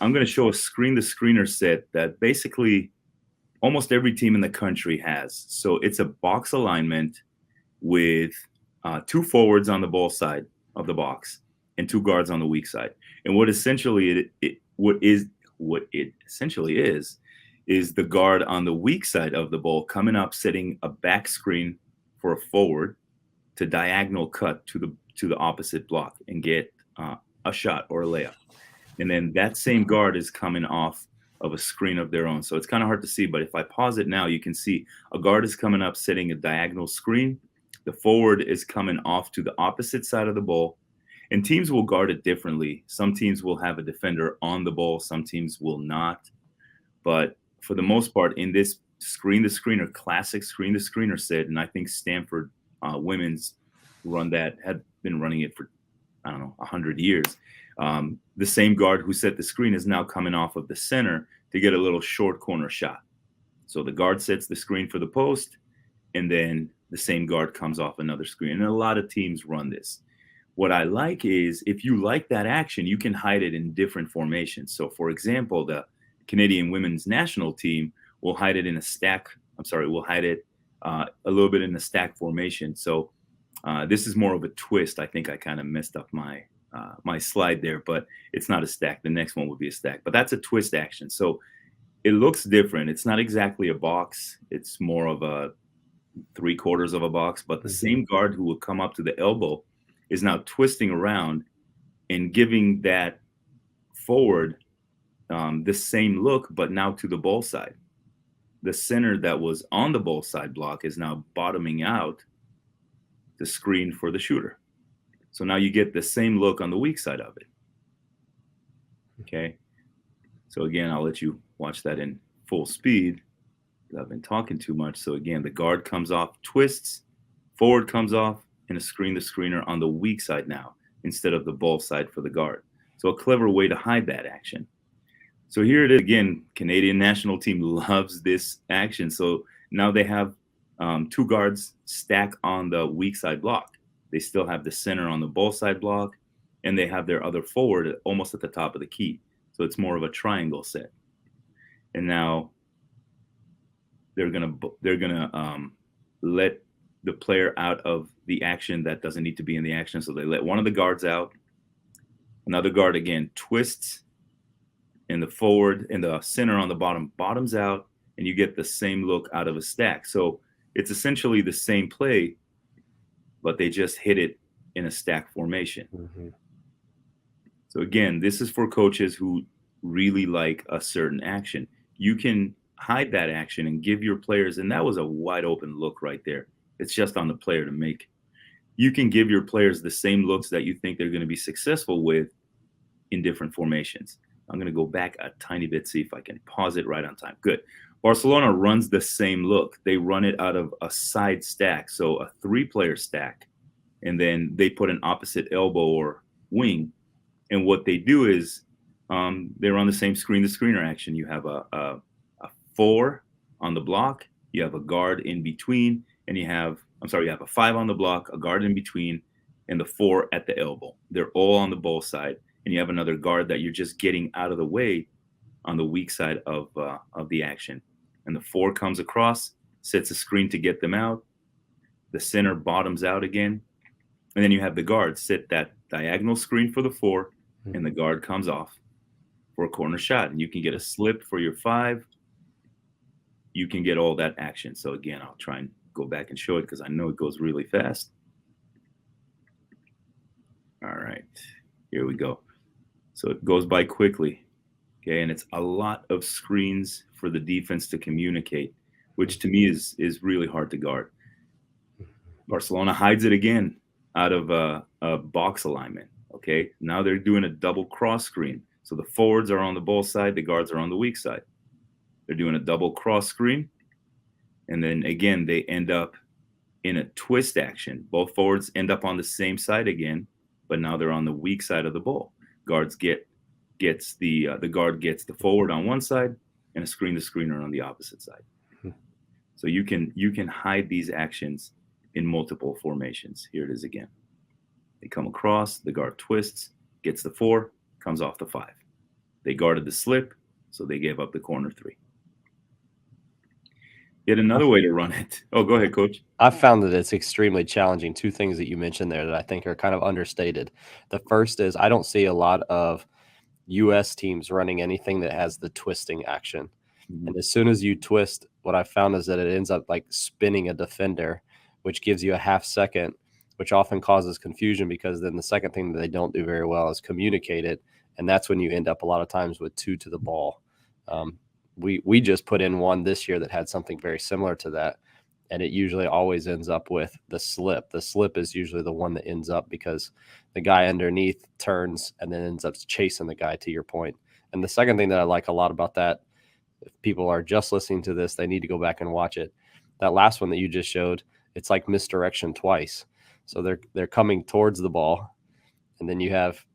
I'm going to show a screen-to-screener set that basically almost every team in the country has. So it's a box alignment with two forwards on the ball side of the box and two guards on the weak side. And what essentially what it essentially is the guard on the weak side of the ball coming up, setting a back screen for a forward to diagonal cut to the opposite block and get a shot or a layup. And then that same guard is coming off of a screen of their own. So it's kind of hard to see, but if I pause it now, you can see a guard is coming up, setting a diagonal screen. The forward is coming off to the opposite side of the ball, and teams will guard it differently. Some teams will have a defender on the ball, some teams will not. But for the most part, in this screen-to-screener, classic screen-to-screener set, and I think Stanford women's had been running it for, I don't know, 100 years. The same guard who set the screen is now coming off of the center to get a little short corner shot. So the guard sets the screen for the post, and then the same guard comes off another screen. And a lot of teams run this. What I like is if you like that action, you can hide it in different formations. So, for example, the Canadian women's national team will hide it in a stack. We'll hide it a little bit in a stack formation. So this is more of a twist. I think I kind of messed up my slide there, but it's not a stack. The next one would be a stack, but that's a twist action. So it looks different. It's not exactly a box. It's more of a 3/4 of a box, but the same guard who will come up to the elbow is now twisting around and giving that forward the same look, but now to the ball side. The center that was on the ball side block is now bottoming out the screen for the shooter. So now you get the same look on the weak side of it. Okay. So again, I'll let you watch that in full speed. I've been talking too much. So again, the guard comes off, twists, forward comes off, and a screen-to-screener on the weak side now instead of the ball side for the guard. So a clever way to hide that action. So here it is again. Canadian national team loves this action. So now they have two guards stack on the weak side block. They still have the center on the ball side block, and they have their other forward almost at the top of the key. So it's more of a triangle set. And now they're gonna let the player out of the action that doesn't need to be in the action. So they let one of the guards out. Another guard again twists, and the forward and the center on the bottoms out, and you get the same look out of a stack. So it's essentially the same play, but they just hit it in a stack formation. So again, this is for coaches who really like a certain action. You can hide that action and give your players, and that was a wide open look right there. It's just on the player to make. You can give your players the same looks that you think they're going to be successful with in different formations. I'm going to go back a tiny bit, see if I can pause it right on time. Good. Barcelona runs the same look. They run it out of a side stack, so a 3-player stack, and then they put an opposite elbow or wing. And what they do is they run the same screen-to-screener action. You have a 4 on the block, you have a guard in between, and you have a 5 on the block, a guard in between, and the 4 at the elbow. They're all on the ball side, and you have another guard that you're just getting out of the way on the weak side of the action. And the 4 comes across, sets a screen to get them out. The center bottoms out again, and then you have the guard set that diagonal screen for the 4, and the guard comes off for a corner shot, and you can get a slip for your 5. You can get all that action. So again, I'll try and go back and show it because I know it goes really fast. All right, here we go. So it goes by quickly. Okay, and it's a lot of screens for the defense to communicate, which to me is really hard to guard. Barcelona hides it again out of a box alignment. Okay, now they're doing a double cross screen. So the forwards are on the ball side, the guards are on the weak side. They're doing a double cross screen, and then again they end up in a twist action. Both forwards end up on the same side again, but now they're on the weak side of the ball. Guards gets the guard gets the forward on one side, and a screen-to-screener on the opposite side. So you can hide these actions in multiple formations. Here it is again. They come across, the guard twists, gets the 4, comes off the 5. They guarded the slip, so they gave up the corner three. Yet another way to run it. Oh, go ahead, Coach. I've found that it's extremely challenging. Two things that you mentioned there that I think are kind of understated. The first is I don't see a lot of U.S. teams running anything that has the twisting action. And as soon as you twist, what I found is that it ends up like spinning a defender, which gives you a half second, which often causes confusion because then the second thing that they don't do very well is communicate it. And that's when you end up a lot of times with two to the ball. We just put in one this year that had something very similar to that. And it usually always ends up with the slip. The slip is usually the one that ends up because the guy underneath turns and then ends up chasing the guy, to your point. And the second thing that I like a lot about that, if people are just listening to this, they need to go back and watch it. That last one that you just showed, it's like misdirection twice. So they're coming towards the ball, and then you have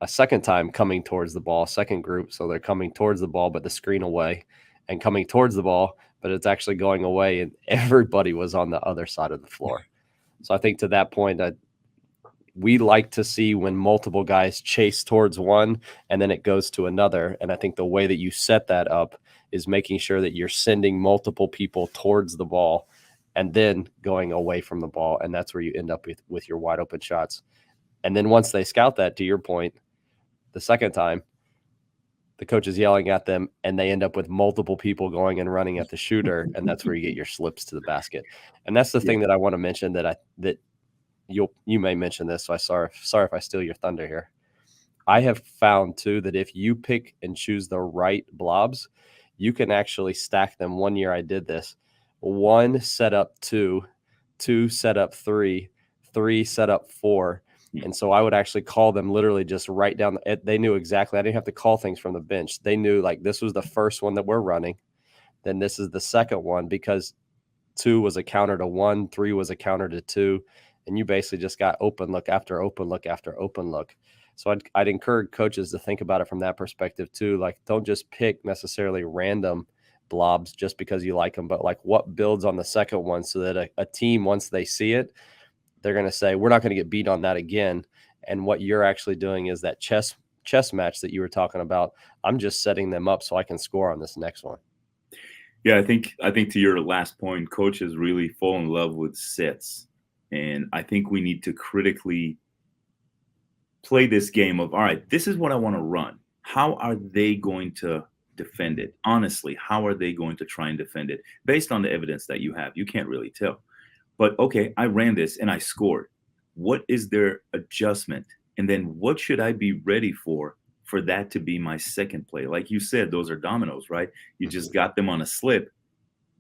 a second time coming towards the ball, second group. So they're coming towards the ball, but the screen away, and coming towards the ball, but it's actually going away, and everybody was on the other side of the floor. So I think to that point, that we like to see when multiple guys chase towards one and then it goes to another. And I think the way that you set that up is making sure that you're sending multiple people towards the ball and then going away from the ball. And that's where you end up with your wide open shots. And then once they scout that, to your point, the second time, the coach is yelling at them and they end up with multiple people going and running at the shooter. And that's where you get your slips to the basket. And that's the thing that I want to mention that you may mention this. So sorry if I steal your thunder here. I have found too that if you pick and choose the right blobs, you can actually stack them. One year I did this: 1 set up 2, 2 set up 3, 3 set up 4. And so I would actually call them literally just right down. They knew exactly. I didn't have to call things from the bench. They knew like this was the first one that we're running. Then this is the second one because 2 was a counter to 1, 3 was a counter to 2. And you basically just got open look after open look after open look. So I'd encourage coaches to think about it from that perspective too. Like, don't just pick necessarily random blobs just because you like them, but like what builds on the second one so that a team, once they see it, they're going to say, we're not going to get beat on that again. And what you're actually doing is that chess match that you were talking about. I'm just setting them up so I can score on this next one. Yeah, I think to your last point, coaches really fall in love with sets. And I think we need to critically play this game of, all right, this is what I want to run. How are they going to defend it? Honestly, how are they going to try and defend it? Based on the evidence that you have, you can't really tell. But okay, I ran this and I scored. What is their adjustment? And then what should I be ready for that to be my second play? Like you said, those are dominoes, right? You just got them on a slip.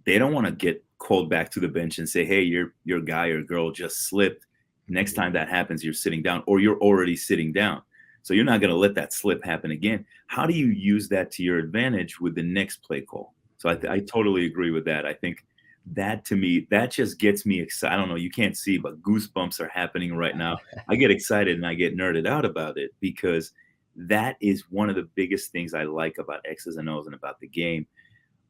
They don't want to get called back to the bench and say, hey, your guy or girl just slipped. Next time that happens, you're sitting down, or you're already sitting down. So you're not going to let that slip happen again. How do you use that to your advantage with the next play call? So I totally agree with that. I think that, to me, that just gets me excited. I don't know, you can't see, but goosebumps are happening right now. I get excited and I get nerded out about it because that is one of the biggest things I like about X's and O's and about the game.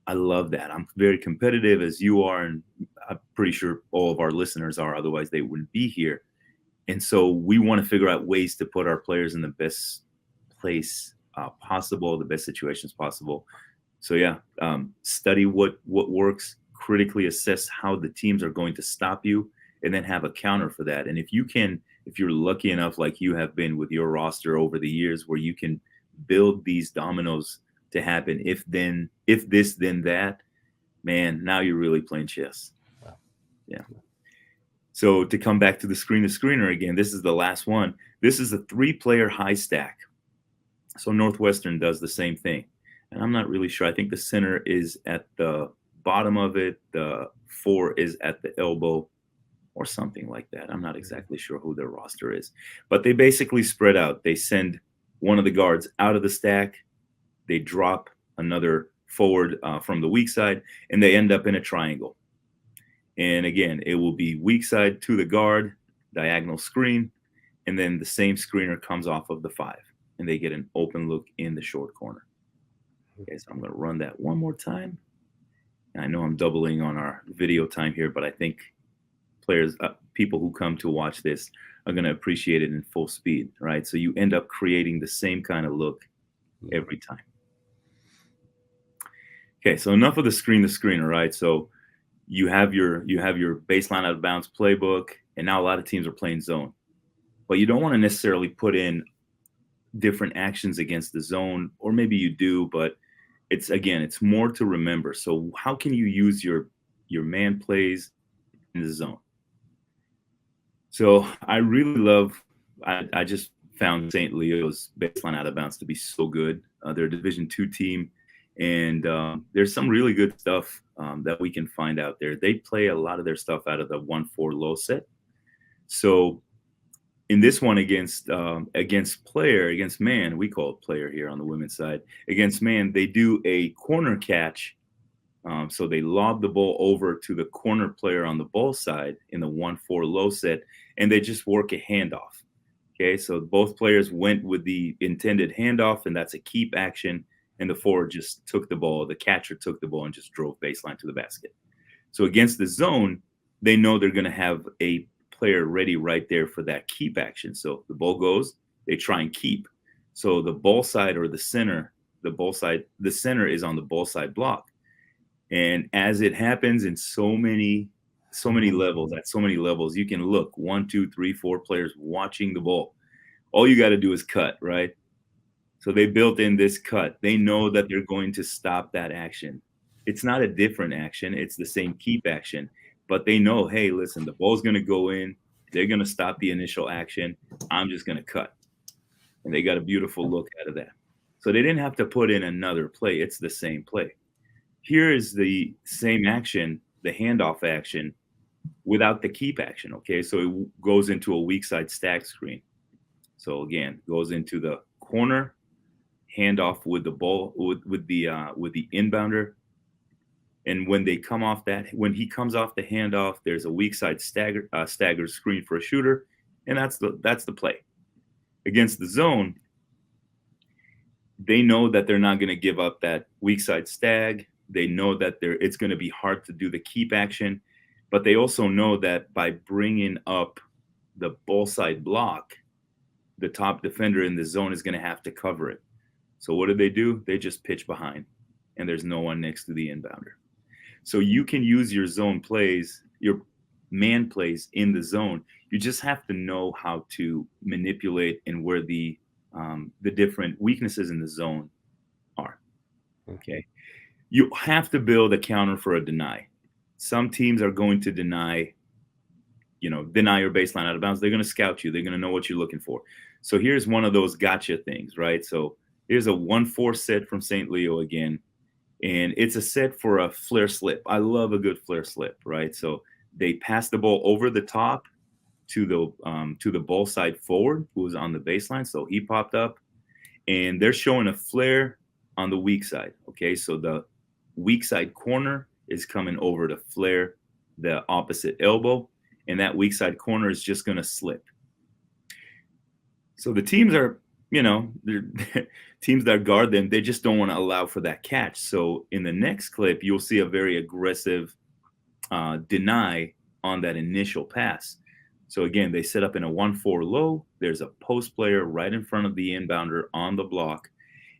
I love that. I'm very competitive, as you are, and I'm pretty sure all of our listeners are. Otherwise, they wouldn't be here. And so we want to figure out ways to put our players in the best place possible, the best situations possible. So yeah, study what works, critically assess how the teams are going to stop you, and then have a counter for that. And if you're lucky enough, like you have been with your roster over the years, where you can build these dominoes to happen, if this, then that, man, now you're really playing chess. Yeah. So to come back to the screener again, this is the last one. This is a 3-player high stack. So Northwestern does the same thing. And I'm not really sure. I think the center is at the bottom of it. The 4 is at the elbow or something like that. I'm not exactly sure who their roster is. But they basically spread out. They send one of the guards out of the stack. They drop another forward from the weak side, and they end up in a triangle. And again, it will be weak side to the guard, diagonal screen, and then the same screener comes off of the 5, and they get an open look in the short corner. Okay, so I'm going to run that one more time. And I know I'm doubling on our video time here, but I think players, people who come to watch this are going to appreciate it in full speed, right? So you end up creating the same kind of look every time. Okay, so enough of the screener, right? So you have your baseline out of bounds playbook, and now a lot of teams are playing zone. But you don't want to necessarily put in different actions against the zone, or maybe you do, but it's more to remember. So how can you use your man plays in the zone? So I really love. I just found St. Leo's baseline out of bounds to be so good. They're a Division II team, and there's some really good stuff that we can find out there. They play a lot of their stuff out of the 1-4 low set. So in this one against man, we call it player here on the women's side. Against man, they do a corner catch. So they lob the ball over to the corner player on the ball side in the 1-4 low set, and they just work a handoff. Okay, so both players went with the intended handoff, and that's a keep action. And the forward just took the ball, the catcher took the ball and just drove baseline to the basket. So against the zone, they know they're going to have a player ready right there for that keep action. So the ball goes, they try and keep. So the ball side or the center, the center is on the ball side block. And as it happens in so many levels, at so many levels, you can look 1, 2, 3, 4 players watching the ball. All you got to do is cut, right? So they built in this cut. They know that they're going to stop that action. It's not a different action. It's the same keep action, but they know, hey, listen, the ball's going to go in. They're going to stop the initial action. I'm just going to cut. And they got a beautiful look out of that. So they didn't have to put in another play. It's the same play. Here is the same action, the handoff action, without the keep action. Okay, so it goes into a weak side stack screen. So again, goes into the corner, handoff with the ball with the inbounder, and when he comes off the handoff, there's a weak side staggered screen for a shooter, and that's the play. Against the zone, they know that they're not going to give up that weak side stag. They know that it's going to be hard to do the keep action, but they also know that by bringing up the ball side block, the top defender in the zone is going to have to cover it. So what do? They just pitch behind, and there's no one next to the inbounder. So you can use your zone plays, your man plays in the zone. You just have to know how to manipulate and where the different weaknesses in the zone are. Okay. You have to build a counter for a deny. Some teams are going to deny your baseline out of bounds. They're going to scout you. They're going to know what you're looking for. So here's one of those gotcha things, right? So here's a 1-4 set from St. Leo again. And it's a set for a flare slip. I love a good flare slip, right? So they pass the ball over the top to the ball side forward who was on the baseline. So he popped up, and they're showing a flare on the weak side. Okay, so the weak side corner is coming over to flare the opposite elbow, and that weak side corner is just going to slip. So the teams are, teams that guard them, they just don't want to allow for that catch. So in the next clip, you'll see a very aggressive deny on that initial pass. So again, they set up in a 1-4 low. There's a post player right in front of the inbounder on the block,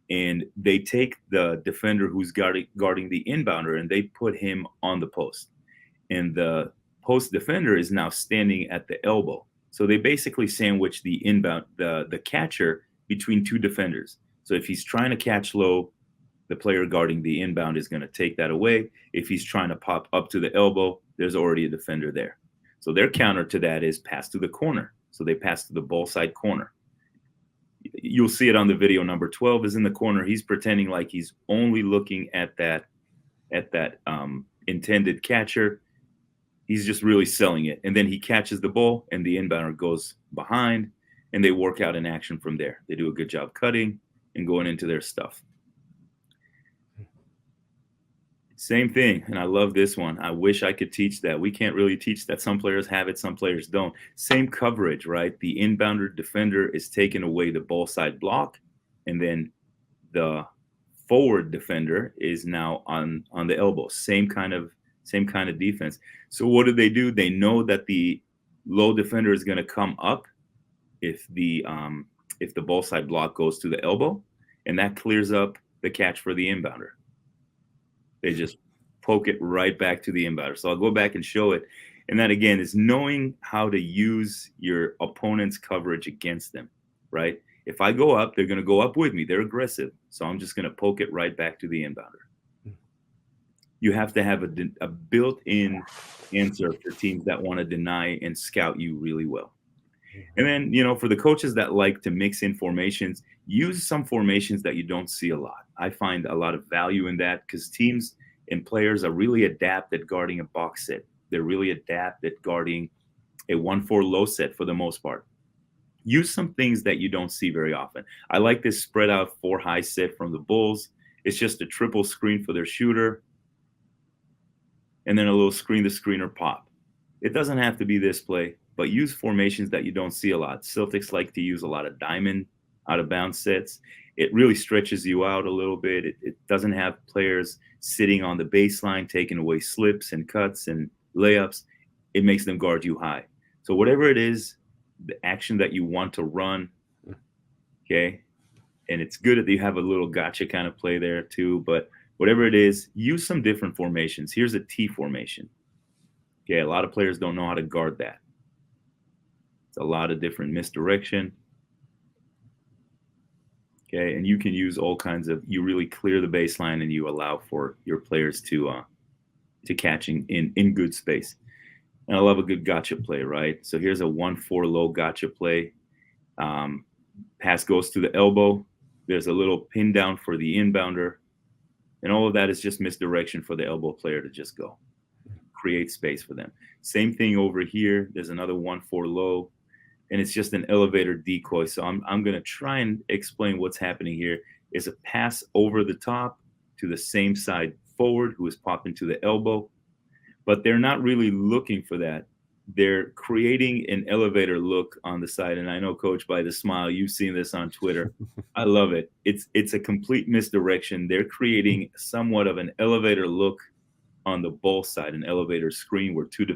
and they take the defender who's guarding the inbounder, and they put him on the post. And the post defender is now standing at the elbow. So they basically sandwich the catcher between two defenders. So if he's trying to catch low, the player guarding the inbound is going to take that away. If he's trying to pop up to the elbow, there's already a defender there. So their counter to that is pass to the corner. So they pass to the ball side corner. You'll see it on the video. Number 12 is in the corner. He's pretending like he's only looking at that intended catcher. He's just really selling it. And then he catches the ball, and the inbounder goes behind, and they work out an action from there. They do a good job cutting and going into their stuff. Same thing. And I love this one. I wish I could teach that. We can't really teach that. Some players have it, some players don't. Same coverage, right? The inbounder defender is taking away the ball side block, and then the forward defender is now on the elbow. Same kind of defense. So what do? They know that the low defender is going to come up if the ball side block goes to the elbow, and that clears up the catch for the inbounder. They just poke it right back to the inbounder. So I'll go back and show it. And that, again, is knowing how to use your opponent's coverage against them, right? If I go up, they're going to go up with me. They're aggressive. So I'm just going to poke it right back to the inbounder. You have to have a built-in answer for teams that want to deny and scout you really well. And then, for the coaches that like to mix in formations, use some formations that you don't see a lot. I find a lot of value in that because teams and players are really adept at guarding a box set. They're really adept at guarding a 1-4 low set for the most part. Use some things that you don't see very often. I like this spread out 4 high set from the Bulls. It's just a triple screen for their shooter, and then a little screen the screener pop. It doesn't have to be this play, but use formations that you don't see a lot. Celtics like to use a lot of diamond out of bounds sets. It really stretches you out a little bit. It doesn't have players sitting on the baseline, taking away slips and cuts and layups. It makes them guard you high. So whatever it is, the action that you want to run, okay, and it's good that you have a little gotcha kind of play there too, but whatever it is, use some different formations. Here's a T formation. Okay, a lot of players don't know how to guard that. It's a lot of different misdirection. Okay, and you can use all kinds of, you really clear the baseline and you allow for your players to catching in good space. And I love a good gotcha play, right? So here's a 1-4 low gotcha play. Pass goes to the elbow. There's a little pin down for the inbounder. And all of that is just misdirection for the elbow player to just go. Create space for them. Same thing over here. There's another 1-4 low. And it's just an elevator decoy. So I'm going to try and explain what's happening here. Is a pass over the top to the same side forward who is popping to the elbow. But they're not really looking for that. They're creating an elevator look on the side. And I know, Coach, by the smile, you've seen this on Twitter. I love it. It's a complete misdirection. They're creating somewhat of an elevator look on the ball side, an elevator screen where two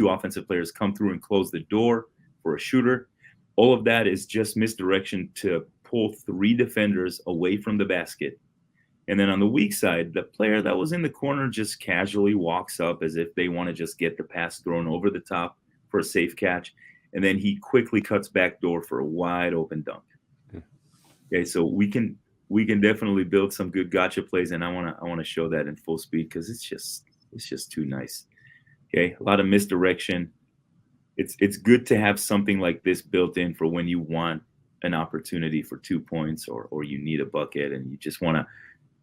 offensive players come through and close the door for a shooter. All of that is just misdirection to pull 3 defenders away from the basket. And then on the weak side, the player that was in the corner just casually walks up as if they want to just get the pass thrown over the top for a safe catch. And then he quickly cuts back door for a wide open dunk. Okay, so we can definitely build some good gotcha plays, and I want to show that in full speed because it's just too nice. Okay, a lot of misdirection. It's good to have something like this built in for when you want an opportunity for 2 points or you need a bucket and you just want to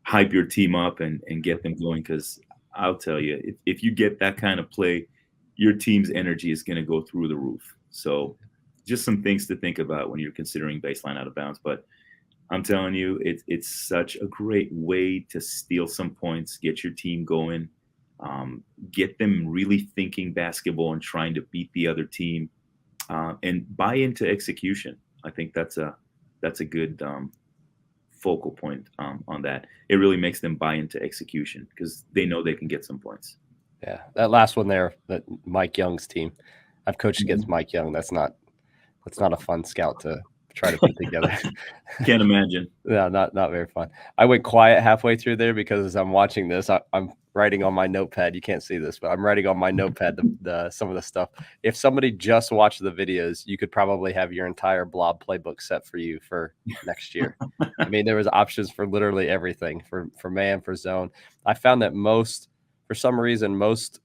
hype your team up and get them going, because I'll tell you, if you get that kind of play, your team's energy is going to go through the roof. So just some things to think about when you're considering baseline out of bounds. But I'm telling you, it's such a great way to steal some points, get your team going, get them really thinking basketball and trying to beat the other team, and buy into execution. I think that's a good focal point on that. It really makes them buy into execution because they know they can get some points. Yeah, that last one there, that Mike Young's team. I've coached against Mike Young. That's not a fun scout to try to put together. Can't imagine. No, not very fun. I went quiet halfway through there because as I'm watching this, I'm writing on my notepad. You can't see this, but I'm writing on my notepad some of the stuff. If somebody just watched the videos, you could probably have your entire blob playbook set for you for next year. I mean, there was options for literally everything, for man, for zone. I found that for some reason, most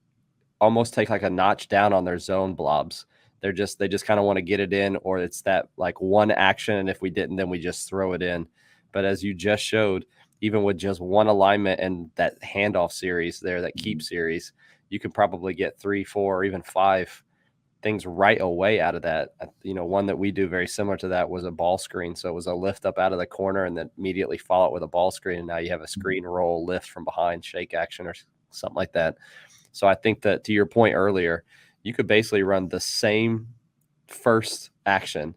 almost take like a notch down on their zone blobs. They just kind of want to get it in, or it's that like one action, and if we didn't, then we just throw it in. But as you just showed, even with just one alignment and that handoff series there, that keep series, you could probably get 3, 4, or even 5 things right away out of that. One that we do very similar to that was a ball screen. So it was a lift up out of the corner and then immediately follow it with a ball screen. And now you have a screen roll, lift from behind, shake action or something like that. So I think that to your point earlier, you could basically run the same first action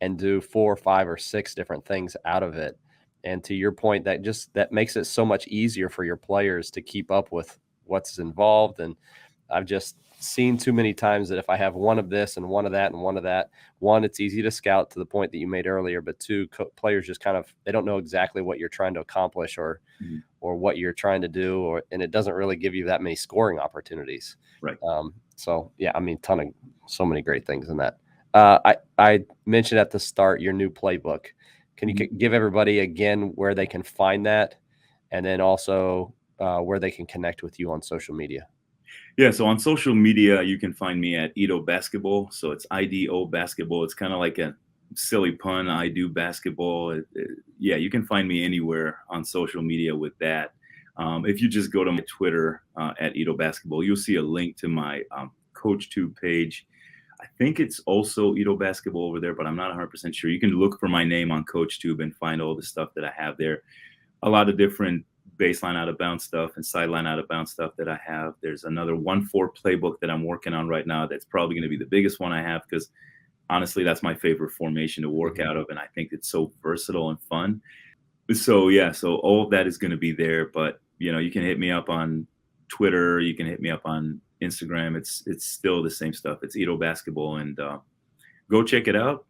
and do 4, 5, or 6 different things out of it. And to your point, that makes it so much easier for your players to keep up with what's involved. And seen too many times that if I have one of this and one of that and one of that, one, it's easy to scout to the point that you made earlier, but two, players just kind of, they don't know exactly what you're trying to accomplish or what you're trying to do, and it doesn't really give you that many scoring opportunities. Right. So yeah, I mean, so many great things in that. I mentioned at the start your new playbook. Can you give everybody again where they can find that, and then also where they can connect with you on social media? Yeah, so on social media, you can find me at Ido Basketball. So it's IDO Basketball. It's kind of like a silly pun. I do basketball. Yeah, you can find me anywhere on social media with that. If you just go to my Twitter at Ido Basketball, you'll see a link to my CoachTube page. I think it's also Ido Basketball over there, but I'm not 100% sure. You can look for my name on CoachTube and find all the stuff that I have there. A lot of different baseline out of bounds stuff and sideline out of bounds stuff that I have. There's another 1-4 playbook that I'm working on right now. That's probably going to be the biggest one I have, because honestly, that's my favorite formation to work out of. And I think it's so versatile and fun. So yeah, so all of that is going to be there, but you can hit me up on Twitter. You can hit me up on Instagram. It's still the same stuff. It's Ido Basketball, and go check it out.